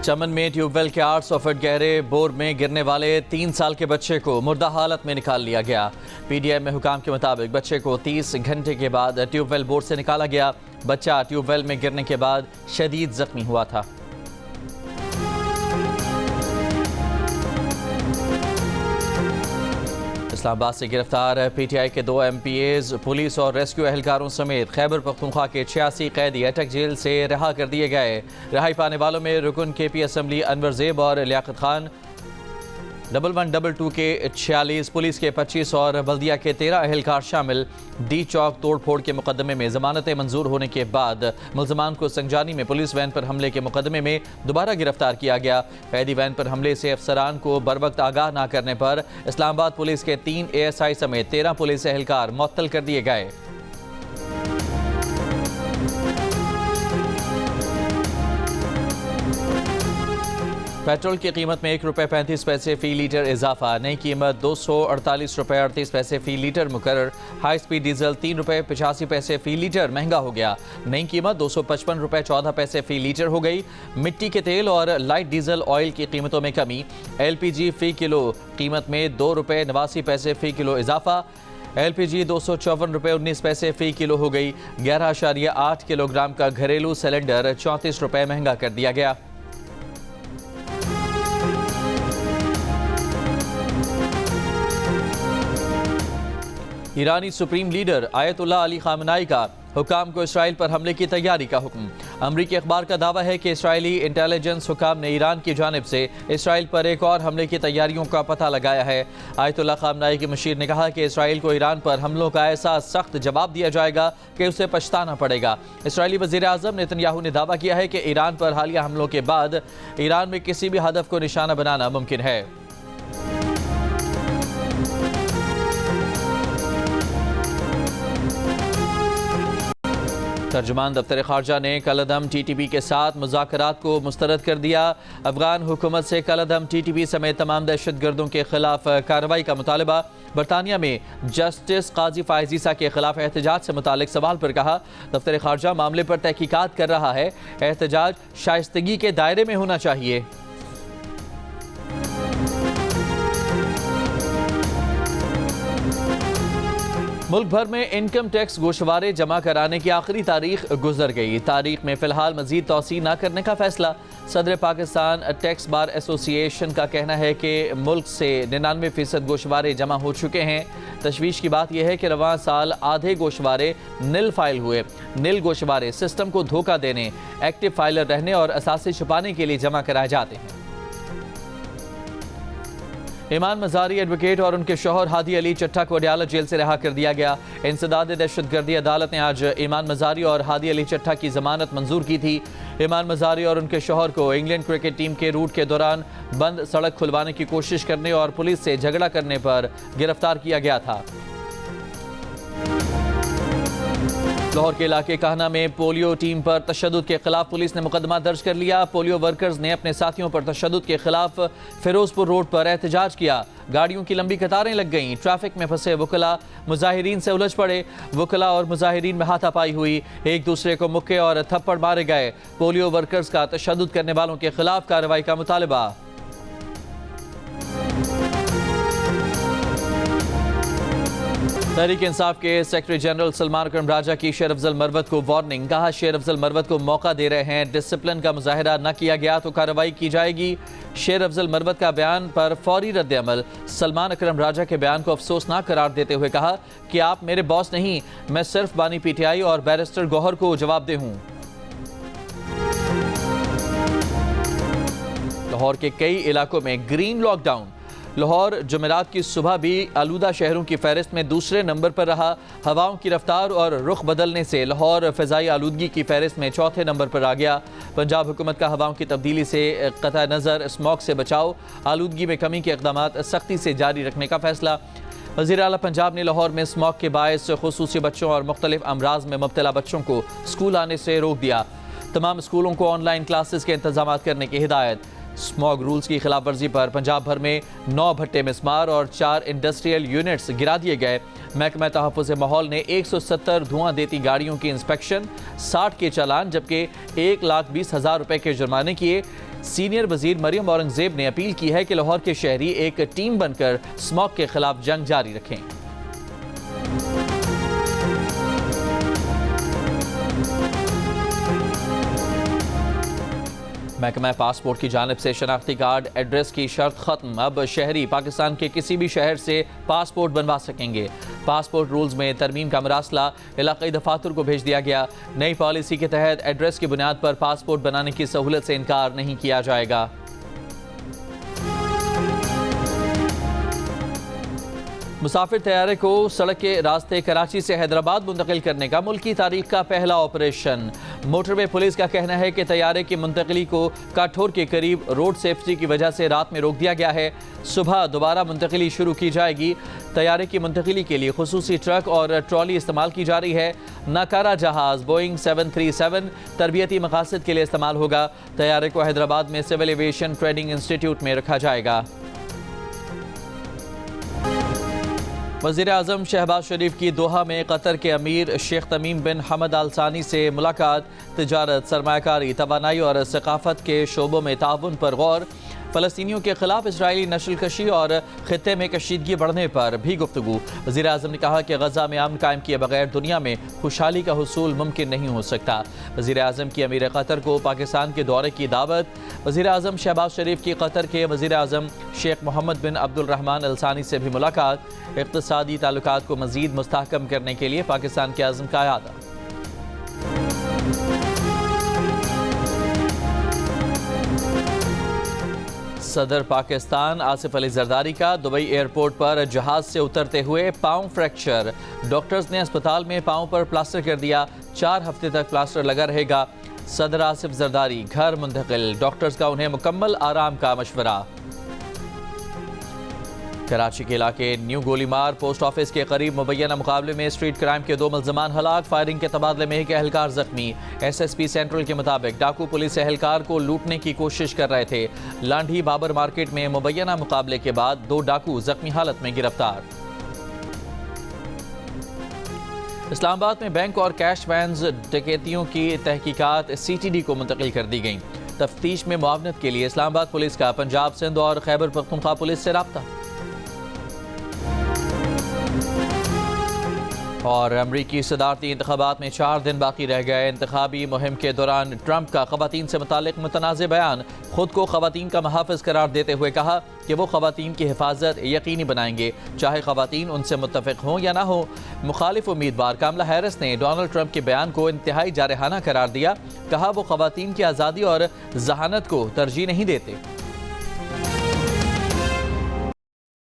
चमन में ट्यूबवेल के 800 फीट गहरे बोर में गिरने वाले 3 साल के बच्चे को मुर्दा हालत में निकाल लिया गया। पीडीएम में हुकाम के मुताबिक बच्चे को 30 घंटे के बाद ट्यूबवेल बोर से निकाला गया। बच्चा ट्यूबवेल में गिरने के बाद शदीद जख्मी हुआ था। इस्लामाबाद से गिरफ्तार पीटीआई के 2 एमपीएज, पुलिस और रेस्क्यू एहलकारों समेत खैबर पख्तूनख्वा के 86 कैदी अटक जेल से रिहा कर दिए गए। रिहाई पाने वालों में रुकन केपी असम्बली अनवर ज़ेब और लियाकत खान, 1122 के 46, पुलिस के 25 और बल्दिया के 13 एहलकार शामिल। डी चौक तोड़फोड़ के मुकदमे में जमानतें मंजूर होने के बाद मुल्जमान को संजानी में पुलिस वैन पर हमले के मुकदमे में दोबारा गिरफ्तार किया गया। कैदी वैन पर हमले से अफसरान को बरवक्त आगाह न करने पर इस्लामाबाद पुलिस के 3 ASI समेत 13 पुलिस एहलकार मुअत्तल कर दिए गए। पेट्रोल की कीमत में ₹1.35 फी लीटर इजाफा, नई कीमत ₹248.38 फी लीटर मुकर्रर। हाई स्पीड डीजल ₹3.85 फी लीटर महंगा हो गया, नई कीमत ₹255.14 फी लीटर हो गई। मिट्टी के तेल और लाइट डीजल ऑयल की कीमतों में कमी। LPG फी किलो कीमत में ₹2.89 फी किलो इजाफा, LPG ₹254.19 फी किलो हो गई। 11.8 किलोग्राम का घरेलू सिलेंडर ₹34 महंगा कर दिया गया। ईरानी supreme leader Ayatollah Ali Khamenei का हुकाम को इसराइल पर हमले की तैयारी का हुक्म। अमरीकी अखबार का दावा है कि इसराइली इंटेलिजेंस हुकाम ने ईरान की जानिब से इसराइल पर एक और हमले की तैयारियों का पता लगाया है। आयतुल्लाह खामनाई के मुशीर ने कहा कि इसराइल को ईरान पर हमलों का ऐसा सख्त जवाब दिया जाएगा कि उसे पछताना पड़ेगा। इसराइली वज़ीर आज़म नेतन्याहू ने दावा किया है कि ईरान पर हालिया हमलों के बाद ईरान में किसी भी हदफ को निशाना बनाना मुमकिन है। तर्जुमान दफ्तर खारजा ने कलअदम TTP के साथ मुज़ाकरात को मुस्तरद कर दिया। अफगान हुकूमत से कलअदम TTP समेत तमाम दहशतगर्दों के खिलाफ कार्रवाई का मुतालबा। बरतानिया में जस्टिस काजी फायज़ ईसा के खिलाफ एहतजाज से मुतालिक सवाल पर कहा, दफ्तर खारजा मामले पर तहकीकात कर रहा है, एहतजाज शाइस्तगी के दायरे में होना चाहिए। मुल्क भर में इनकम टैक्स गोशवारे जमा कराने की आखिरी तारीख गुजर गई। तारीख में फिलहाल मजीद तौसी न करने का फैसला। सदर पाकिस्तान टैक्स बार एसोसिएशन का कहना है कि मुल्क से 99% गोशवारे जमा हो चुके हैं। तशवीश की बात यह है कि रवां साल आधे गोशवारे नील फाइल हुए। नील गोशवारे सिस्टम को धोखा देने, एक्टिव फाइलर रहने और असासे छुपाने के लिए जमा कराए जाते हैं। ईमान मजारी एडवोकेट और उनके शौहर हादी अली चट्टा को अडयाला जेल से रिहा कर दिया गया। इंसदाद दहशतगर्दी अदालत ने आज ईमान मजारी और हादी अली चट्टा की जमानत मंजूर की थी। ईमान मजारी और उनके शौहर को इंग्लैंड क्रिकेट टीम के रूट के दौरान बंद सड़क खुलवाने की कोशिश करने और पुलिस से झगड़ा करने पर गिरफ्तार किया गया था। लाहौर के इलाके काहना में पोलियो टीम पर तशद्दुद के खिलाफ पुलिस ने मुकदमा दर्ज कर लिया। पोलियो वर्कर्स ने अपने साथियों पर तशद्दुद के खिलाफ फिरोजपुर रोड पर एहतजाज किया। गाड़ियों की लंबी कतारें लग गईं। ट्रैफिक में फंसे वकला मुजाहिरीन से उलझ पड़े। वकला और मुजाहिरीन में हाथापाई हुई, एक दूसरे को मुक्के और थप्पड़ मारे गए। पोलियो वर्कर्स का तशद्दुद करने वालों के खिलाफ कार्रवाई का मुतालबा। तहरीक इंसाफ के सेक्रेटरी जनरल सलमान अकरम राजा की शेर अफजल मरवत को वार्निंग। कहा, शेर अफजल मरवत को मौका दे रहे हैं, डिसिप्लिन का मुजाहिरा न किया गया तो कार्रवाई की जाएगी। शेर अफजल मरवत का बयान पर फौरी रद्द-ए-अमल। सलमान अकरम राजा के बयान को अफसोसनाक करार देते हुए कहा कि आप मेरे बॉस नहीं, मैं सिर्फ बानी PTI और बैरिस्टर गौहर को जवाबदेह हूँ। लाहौर के कई इलाकों में ग्रीन लॉकडाउन। लाहौर जुमेरात की सुबह भी आलूदा शहरों की फहरिस्त में दूसरे नंबर पर रहा। हवाओं की रफ्तार और रुख बदलने से लाहौर फ़िज़ाई आलूदगी की फहरिस्त में चौथे नंबर पर आ गया। पंजाब हुकूमत का हवाओं की तब्दीली से क़तअ नज़र स्मॉग से बचाव, आलूदगी में कमी के इक़दामात सख्ती से जारी रखने का फैसला। वज़ीर आला पंजाब ने लाहौर में स्मॉग के बायस खुसूसी बच्चों और मुख्तलिफ अमराज में मुब्तला बच्चों को स्कूल आने से रोक दिया। तमाम स्कूलों को ऑनलाइन क्लासेस के इंतजाम करने की हिदायत। स्मॉग रूल्स की खिलाफ वर्जी पर पंजाब भर में 9 भट्टे मिसमार और 4 इंडस्ट्रियल यूनिट्स गिरा दिए गए। महकमा तहफ़्फ़ुज़ माहौल ने 170 धुआं देती गाड़ियों की इंस्पेक्शन, 60 के चालान जबकि 1,20,000 रुपए के जुर्माने किए। सीनियर वजीर मरियम औरंगजेब ने अपील की है कि लाहौर के शहरी एक टीम बनकर स्मॉग के खिलाफ जंग जारी रखें। महकमा पासपोर्ट की जानिब से शनाख्ती कार्ड एड्रेस की शर्त खत्म। अब शहरी पाकिस्तान के किसी भी शहर से पासपोर्ट बनवा सकेंगे। पासपोर्ट रूल्स में तरमीम का मरासला इलाक़ाई दफातर को भेज दिया गया। नई पॉलिसी के तहत एड्रेस की बुनियाद पर पासपोर्ट बनाने की सहूलत से इनकार नहीं किया जाएगा। मुसाफिर तैयारे को सड़क के रास्ते कराची से हैदराबाद मुंतकिल करने का मुल्की तारीख का पहला ऑपरेशन। मोटरवे पुलिस का कहना है कि तैयारे की मुंतकिली को काठोर के करीब रोड सेफ्टी की वजह से रात में रोक दिया गया है। सुबह दोबारा मुंतकिली शुरू की जाएगी। तैयारे की मुंतकिली के लिए खुसूसी ट्रक और ट्रॉली इस्तेमाल की जा रही है। नाकारा जहाज बोइंग 737 तरबियती मकासद के लिए इस्तेमाल होगा। तैयारे को हैदराबाद में सिविल एविएशन ट्रेनिंग इंस्टीट्यूट में रखा जाएगा। वज़ीर आज़म शहबाज शरीफ की दोहा में कतर के अमीर शेख तमीम बिन हमद आल सानी से मुलाकात। तिजारत, सरमायाकारी, तवानाई और सकाफत के शोबों में ताउन पर गौर। फ़लस्तीनियों के खिलाफ इसराइली नस्लकशी और ख़ित्ते में कशीदगी बढ़ने पर भी गुफ्तगू। वज़ीर आज़म ने कहा कि गज़ा में अमन कायम किए बगैर दुनिया में खुशहाली का हुसूल मुमकिन नहीं हो सकता। वज़ीर आज़म की अमीर कतर को पाकिस्तान के दौरे की दावत। वज़ीर आज़म शहबाज शरीफ की कतर के वज़ीर आज़म शेख मोहम्मद बिन अब्दुलरहमान अल सानी से भी मुलाकात। इक़्तिसादी ताल्लुकात को मज़ीद मुस्तहकम करने के लिए पाकिस्तान के आज़म का इरादा। सदर पाकिस्तान आसिफ अली जरदारी का दुबई एयरपोर्ट पर जहाज से उतरते हुए पाँव फ्रैक्चर। डॉक्टर्स ने अस्पताल में पाँव पर प्लास्टर कर दिया। 4 हफ्ते तक प्लास्टर लगा रहेगा। सदर आसिफ जरदारी घर मुंतकिल। डॉक्टर्स का उन्हें मुकम्मल आराम का मशवरा। कराची के इलाके न्यू गोलीमार पोस्ट ऑफिस के करीब मुबैना मुकाबले में स्ट्रीट क्राइम के 2 मुल्ज़मान हलाक। फायरिंग के तबादले में एक एहलकार जख्मी। SSP सेंट्रल के मुताबिक डाकू पुलिस एहलकार को लूटने की कोशिश कर रहे थे। लांढी बाबर मार्केट में मुबैना मुकाबले के बाद 2 डाकू जख्मी हालत में गिरफ्तार। इस्लामाबाद में बैंक और कैश वैन्स डकैतियों की तहकीकात CTD को मुंतकिल कर दी गई। तफ्तीश में मुआवनत के लिए इस्लामाबाद पुलिस का पंजाब, सिंध और खैबर पख्तूनख्वा पुलिस से राब्ता। और अमरीकी सदारती इंतखाबात में 4 दिन बाकी रह गए। इंतखाबी मुहिम के दौरान ट्रंप का खवातीन से मुतालिक मुतनाज़ बयान। खुद को खवातीन का महाफिज करार देते हुए कहा कि वो खवातीन की हिफाजत यकीनी बनाएंगे, चाहे खवातीन उनसे मुत्तफिक हों या ना हो। मुखालिफ उम्मीदवार कमला हैरिस ने डोनाल्ड ट्रंप के बयान को इंतहाई जारहाना करार दिया। कहा वो खवातीन की आज़ादी और जहानत को तरजीह नहीं देते।